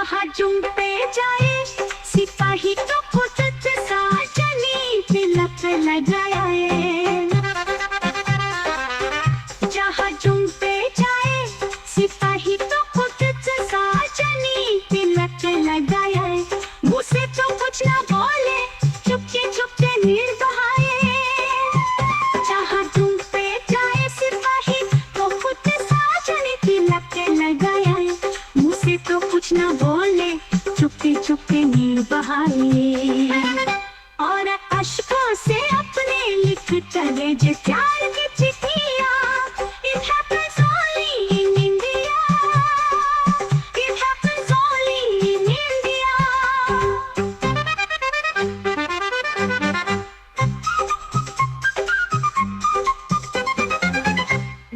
जहाँ जुम पे जाए सिपाही तो खुद साजनी तिलक लगाए। जहाँ जुम पे जाए सिपाही तो खुद साजनी तिलक लगाए। मुँह से तो कुछ ना बोले चुपके चुपके नीर बहाए। जहाँ जुम पे जाए सिपाही तो खुद साजनी तिलक लगाए। मुँह से तो कुछ ना बोले चुपके चुपके नीर बहाए। और अश्कों से अपने लिख चले जो प्यार की चिट्ठियाँ। It happens only in India. It happens only in India.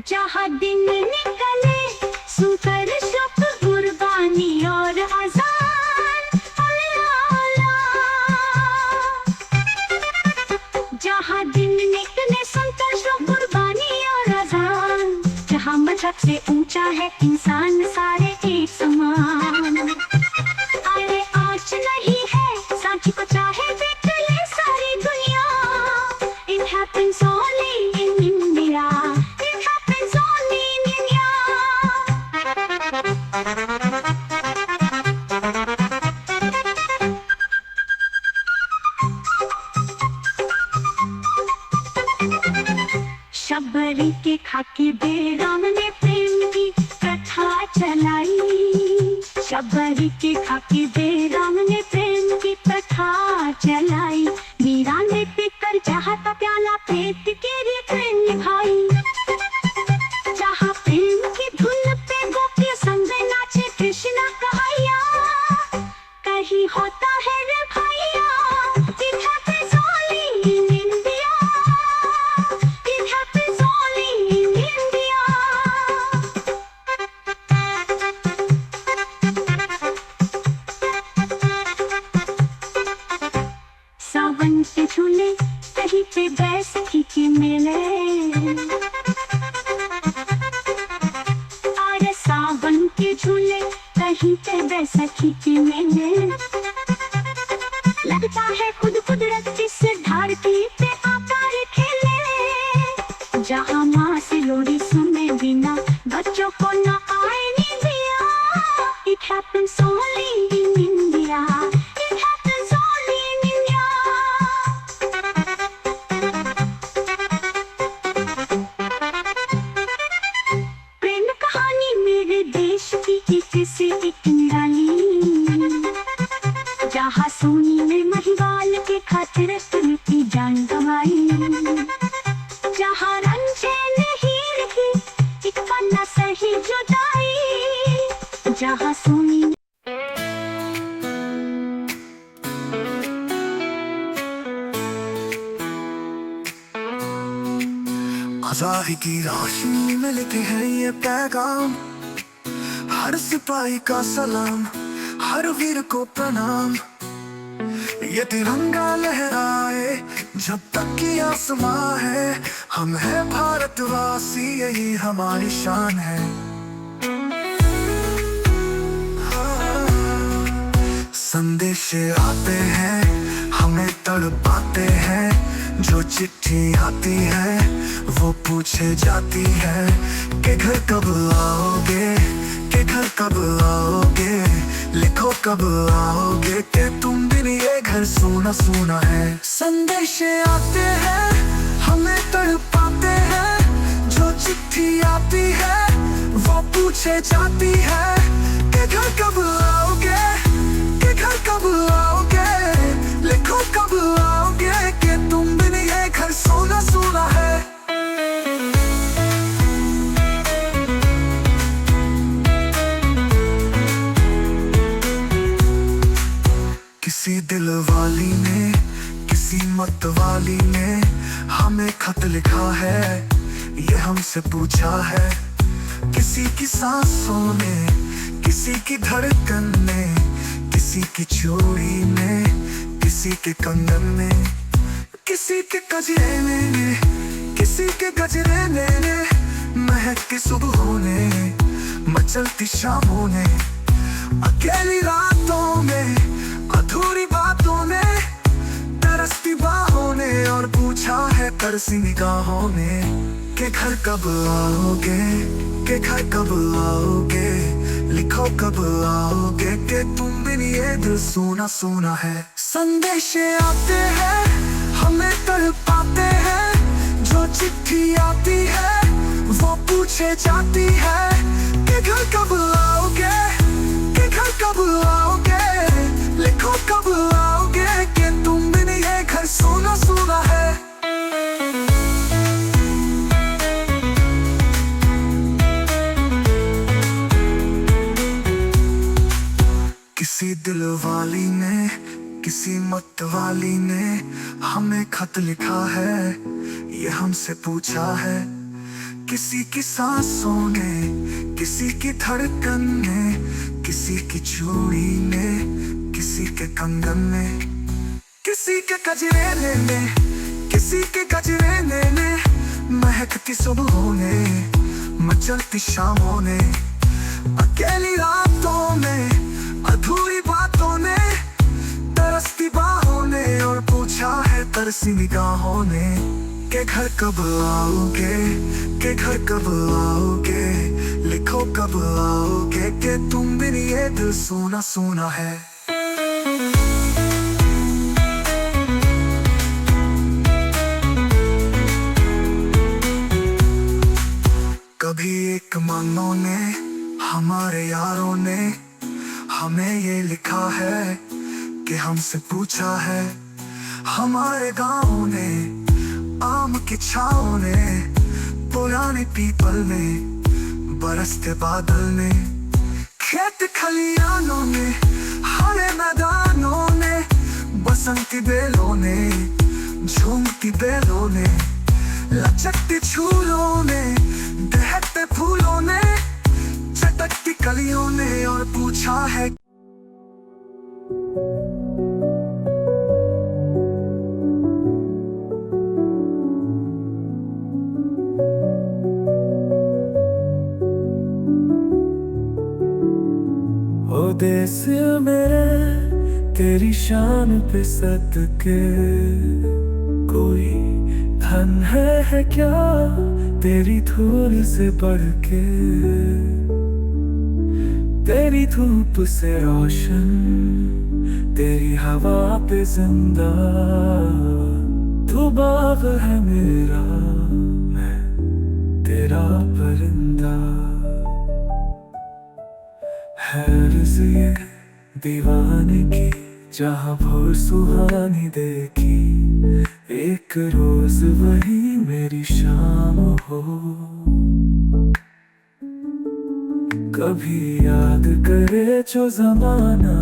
जहाँ दिन निकले सुकर शब कुर्बानी और अज़ान अल्लाह। जहाँ दिन निकले सुकर शब कुर्बानी और अज़ान। जहाँ मजहब से ऊंचा है इंसान सारे एक समान। अरे आज नहीं है सांची को चाहे देख ले सारी दुनिया। It happens only in India. It happens only in India. Shabari के खाकी बेराम ने प्रेम की कथा चलाई। शबरी के खाकी बेराम ने प्रेम की कथा चलाई। मीरा ने पीकर जहाँ का प्याला पेट के लिए निभाई। जहाँ प्रेम की धुन पे गोपी संग नाचे कृष्णा कहैया। कहीं होता है रे भैया। It happens only in India. It happens only in India. सावन के झूले कहीं पे बैसाखी के मेले। अरे सावन के झूले कहीं पे बैसाखी के मेले। लगता है खुद कुदरत इस धरती पे आकर खेले। जहाँ माँ से लोरी सुने बिना बच्चों को न आए नींदिया। It happens only in India. It happens only in India. प्रेम कहानी मेरे देश की एक से एक निराली। जहाँ सोनी ने महिवाल के खातिर की जान गंवाई। जहाँ रंजे ने हीर की एक पन्ना सही जुदाई। जहाँ सोनी आज़ादी की रोशनी में लिखे हैं ये पैगाम। हर सिपाही का सलाम, हर वीर को प्रणाम। ये तिरंगा लहराए जब तक कि आसमां है। हम हैं भारतवासी, यही हमारी शान है। संदेश आते हैं हमें तड़पाते हैं। जो चिट्ठी आती है वो पूछे जाती है कि घर कब आओगे, कि घर कब आओगे। लिखो कब आओगे कि तुम बिन ये घर सूना सूना है। संदेश आते हैं हमें तड़पाते हैं। जो चिट्ठी आती है वो पूछे जाती है कि घर कब आओगे, कि घर कब आओगे। लिखो कब आओगे कि तुम बिन ये घर सूना सूना है। किसी दिल वाली ने, किसी मत वाली ने हमें खत लिखा है। ये हमसे पूछा है किसी की सांसों ने, किसी की धड़कन ने, किसी की चोरी ने, किसी के कंगन में, किसी के गजरे ने, किसी के गजरे ने। महक की सुबह ने, मचलती शामों ने, अकेली रात तरसी निगाहों ने कि घर कब आओगे, कि घर कब आओगे, लिखो कब आओगे कि तुम बिन ये दिल सूना सूना है। संदेश आते हैं हमें तड़पाते हैं, जो चिट्ठी आती है वो पूछे जाती है कि घर कब आओगे, कि घर कब आओगे, लिखो कब आओगे कि तुम बिन ये घर सूना सूना है। किसी दिल वाली ने, किसी मत वाली ने हमें खत लिखा है, ये हमसे पूछा है। किसी की सांसों ने, किसी की धड़कन ने, किसी की चूड़ी ने, किसी के कंगन ने, किसी के गजरेले ने, किसी के गजरेले ने, महकती सुबहों ने, मचलती शामों ने, अकेली रातों में, अधूरी बातों ने, तरसती बाहों ने, और पूछा है तरसी निगाहों ने कि घर कब आओगे, कि घर कब आओगे, लिखो कब आओगे कि तुम बिन ये दिल सूना सूना है। कभी एक मानो ने, हमारे यारों ने हमें ये लिखा है कि हमसे पूछा है। हमारे गाँव ने, आम की छाँव ने, पुराने पीपल ने, बरसते बादल ने, खेत खलियानों ने, हरे मैदानों ने, बसंती बेलों ने, झूमती बेलों ने, लचकती झूलों ने, दहकते फूलों ने, चटकती कलियों ने, और पूछा है। ओ देश मेरे तेरी शान पे सदके, कोई धन है क्या तेरी धूल से बढ़ के, तेरी धूप से रोशन, तेरी हवा पे जिंदा, तू बाग है मेरा, मैं तेरा परिंदा। है अर्ज़ ये दीवाने की जहाँ भोर सुहानी देखी, एक रोज वही मेरी शाम हो। कभी याद करे जो जमाना,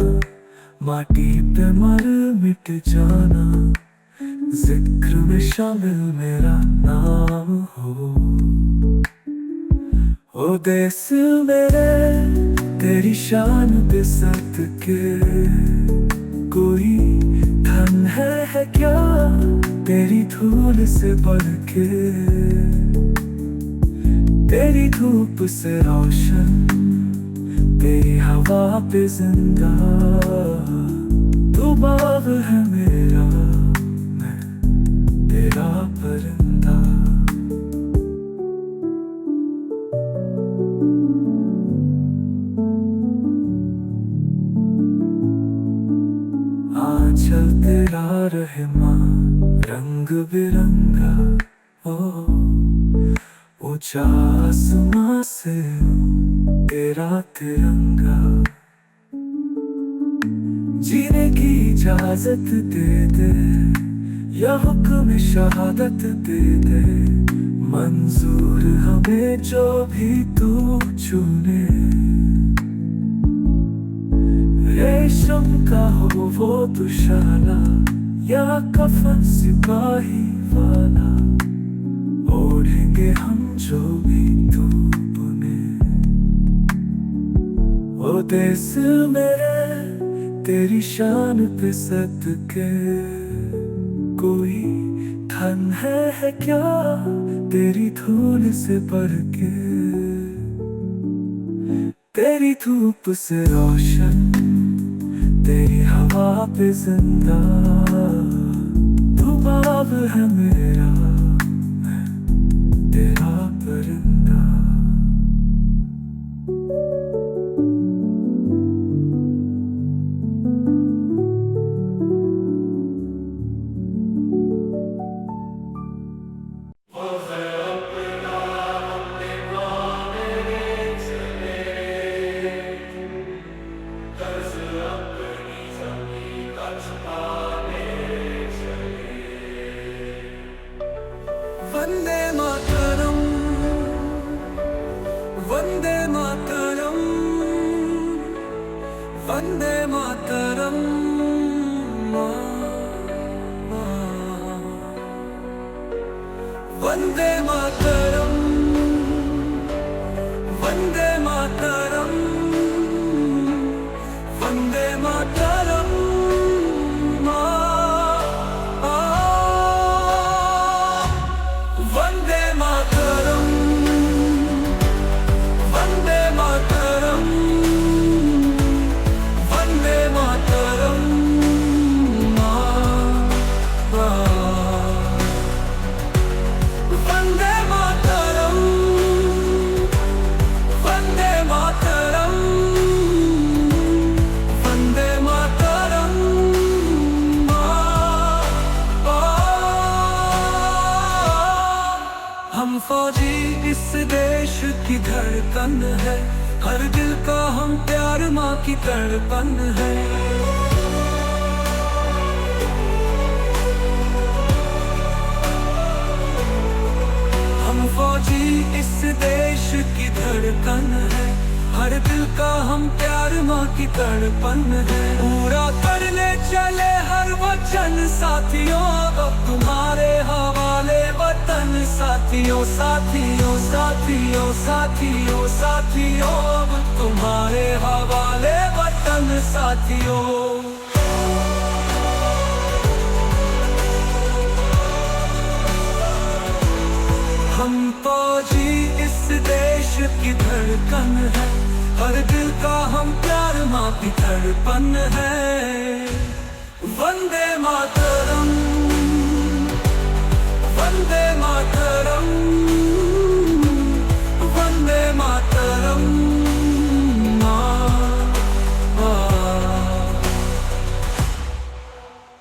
माटी पे मर मिट जाना, जिक्र में शामिल मेरा नाम हो। ओ देश मेरे तेरी शान पे सदके, कोई धन है क्या तेरी धूल से बढ़ के, तेरी धूप से रोशन, तेरी हवा पे जिंदा, तू बाग है मेरा, मैं तेरा परिंदा। आंचल तेरा रहे माँ रंग बिरंगा, ओ ऊंचा आसमां से तेरा तिरंगा, जीने की इजाजत दे दे, या हुक्म शहादत दे दे, मंजूर हमें जो भी तू चुने। रेशम का हो वो दुशाला, या कफन सिपाही वाला, ओढ़ेंगे हम जो भी तू बुने। ओ देश मेरे तेरी शान पे सदके, कोई धन है क्या तेरी धूल से बढ़ के, तेरी धूप से रोशन, तेरी हवा पे जिंदा, तू बाग है मेरा, तेरा परिंदा। वंदे मातरम, वंदे मातरम, वंदे मातरम। वंदे मातरम, वंदे मातरम, वंदे मातरम। वंदे मातरम, वंदे मातरम, वंदे मातरम। वंदे मातरम, वंदे मातरम, वंदे मातरम। हम फौजी इस देश की धड़कन है, हर दिल का हम प्यार माँ की तड़पन है। हम फौजी इस देश की धड़कन है, हर दिल का हम प्यार माँ की तड़पन है। पूरा करने चले हर वचन साथियों, अब तुम्हारे हवाले वतन साथियों, साथियों, साथियों, साथियों, साथियों, अब तुम्हारे हवाले वतन साथियों। हम फौजी इस देश की धड़कन है, हर दिल का हम प्यार माँ की तड़पन है। वंदे मातरम, वंदे मातरम, वंदे मातरम।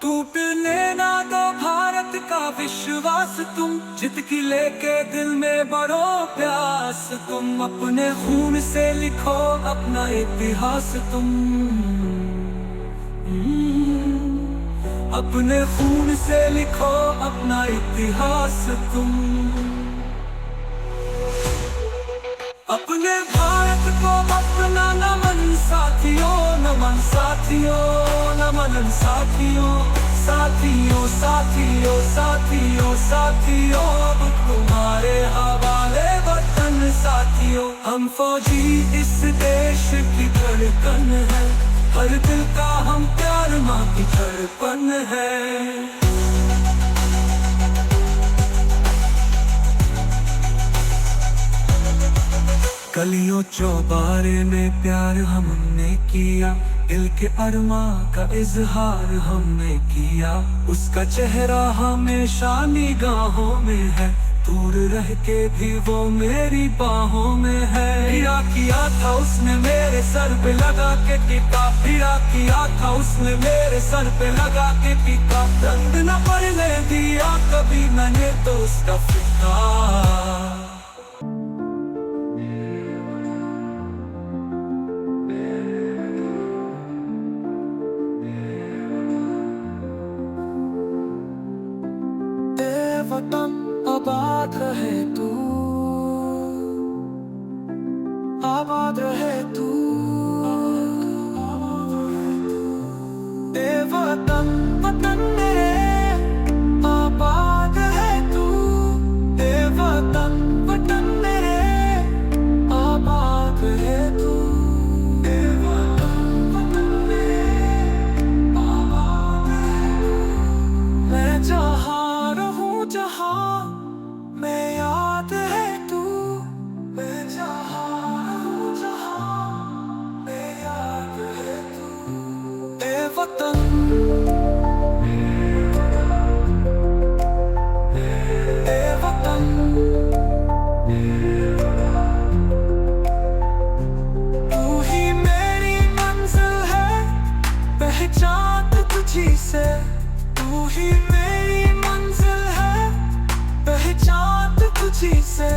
टूटने ना दो भारत का विश्वास तुम, जित की लेके दिल में बड़ो प्यास तुम। अपने खून से लिखो अपना इतिहास तुम, अपने खून से लिखो अपना इतिहास तुम। अपने भारत को अपना नमन साथियों, नमन साथियों, नमन साथियों, साथियों, साथियों, साथियों, साथियों, अब तुम्हारे हवाले वतन साथियों। हम फौजी इस देश की धड़कन है, हर दिल का हम प्यार माँ की तड़पन है। गलियों चौबारे में प्यार हमने किया, दिल के अरमा का इजहार हमने किया। उसका चेहरा हमेशा निगाहों में है, दूर रह के भी वो मेरी बाहों में है। हीरा किया था उसने मेरे सर पे लगा के टीका, हीरा किया था उसने मेरे सर पे लगा के टीका। दंड न पड़ने दिया कभी मैंने तो उसका फिक्रा। वतन आबाद रहे तू, आबाद रहे तू, ए वतन वतन मेरे आबाद रहे तू, ए वतन वतन मेरे आबाद रहे तू, ए वतन वतन मेरे आबाद रहे तू। मैं जहाँ रहूं जहाँ मैं पहचान तुझी से, तू ही मेरी मंजिल है। पहचान तुझी से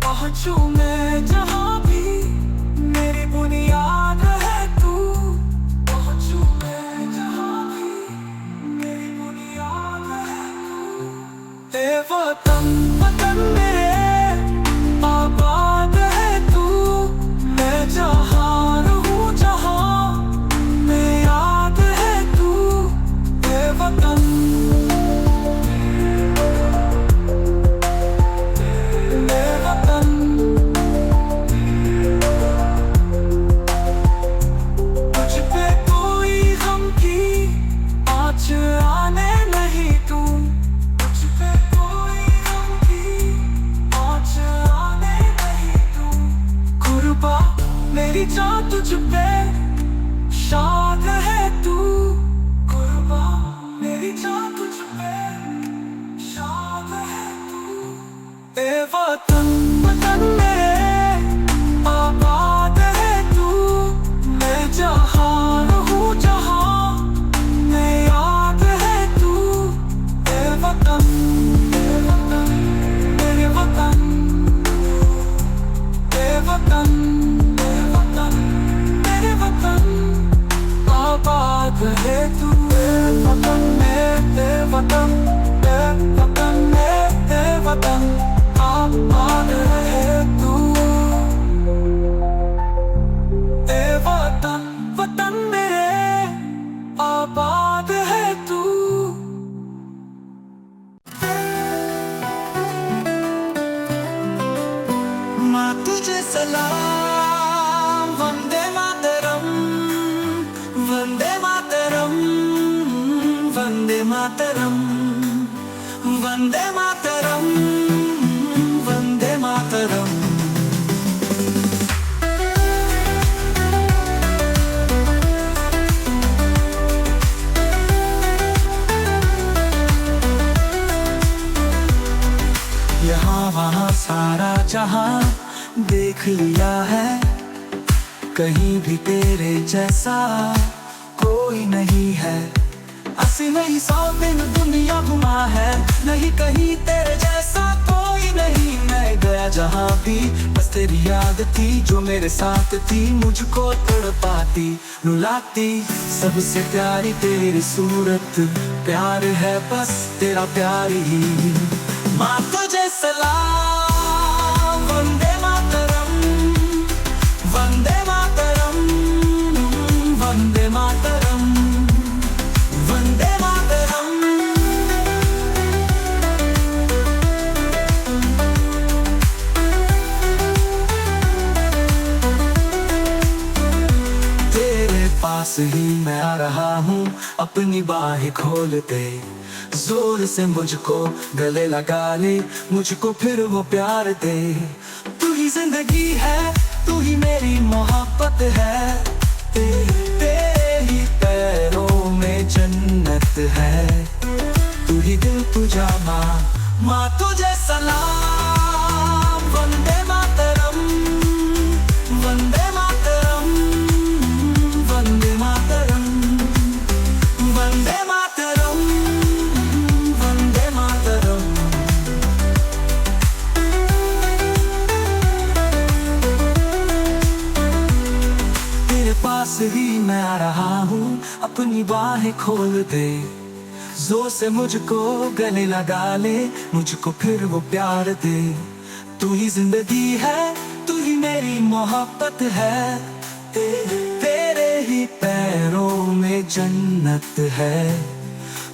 पहुंचू मैं जहां भी, मेरी बुनियाद है तू। पहुंचू मैं जहां भी, मेरी बुनियाद है तू। ए वतन वतन मेरे आबाद है तू, मैं जहां रहूं जहां में याद है तू। ए वतन मेरी जान तुझ पे शाद है तू। कुर्बा मेरी जान तुझ पे शाद है तू। ए वतन वतन मेरे आबाद है तू, मैं जहां रहूं जहां में याद है तू। ए वतन मेरे वतन, ए वतन आबाद है तू। ए वतन में, ए वतन, ए वतन में, ए वतन आबाद है तू। ए वतन वतन मेरे आबाद है तू। माँ तुझे सलाम, वंदे मातरम, वंदे मातरम, वंदे मातरम, वंदे मातरम, वंदे मातरम। यहाँ वहाँ सारा जहाँ देख लिया है, कहीं भी तेरे जैसा कोई नहीं है। 80 नहीं 100 दिन दुनिया घुमा है, नहीं कहीं तेरे जैसा कोई नहीं। मैं गया जहाँ भी बस तेरी याद थी, जो मेरे साथ थी मुझको तड़पाती रुलाती। सबसे प्यारी तेरी सूरत, प्यार है बस तेरा प्यार ही। माँ तुझे सलाम, वंदे मातरम, वंदे मातरम, वंदे मातरम, वंदे मातरम। तेरे पास ही मैं आ रहा हूँ, अपनी बाहें खोल दे। जोर से मुझको गले लगा ले, मुझको फिर वो प्यार दे। तू ही जिंदगी है, तू ही मेरी मोहब्बत है। तेरे ही पैरों में जन्नत है, तू ही दिल तुझा माँ। माँ तुझे सलाम, वंदे मातरम, वंदे मातरम, वंदे मातरम, वंदे मातरम, वंदे मातरम। तेरे पास ही मैं आ रहा हूँ, अपनी बाहें खोल दे। जोर से मुझको गले लगा ले, मुझको फिर वो प्यार दे। तू ही जिंदगी है, तू ही मेरी मोहब्बत है। तेरे ही पैरों में जन्नत है।